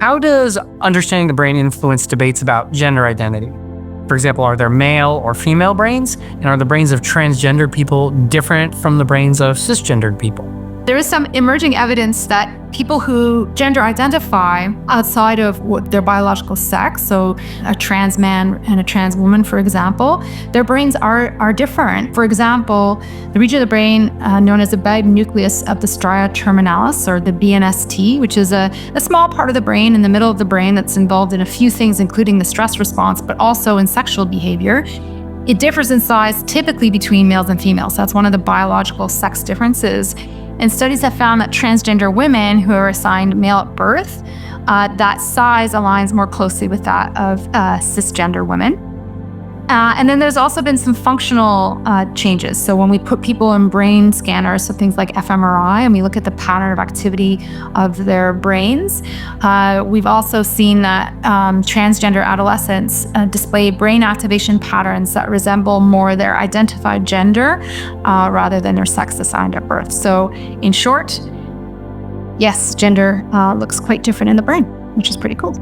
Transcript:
How does understanding the brain influence debates about gender identity? For example, are there male or female brains? And are the brains of transgender people different from the brains of cisgendered people? There is some emerging evidence that people who gender identify outside of their biological sex, so a trans man and a trans woman, for example, their brains are different. For example, the region of the brain known as the vague nucleus of the stria terminalis, or the BNST, which is a small part of the brain in the middle of the brain that's involved in a few things, including the stress response, but also in sexual behavior. It differs in size typically between males and females. That's one of the biological sex differences. And studies have found that transgender women who are assigned male at birth, that size aligns more closely with that of cisgender women. And then there's also been some functional changes. So when we put people in brain scanners, so things like fMRI, and we look at the pattern of activity of their brains, we've also seen that transgender adolescents display brain activation patterns that resemble more their identified gender rather than their sex assigned at birth. So in short, yes, gender looks quite different in the brain, which is pretty cool.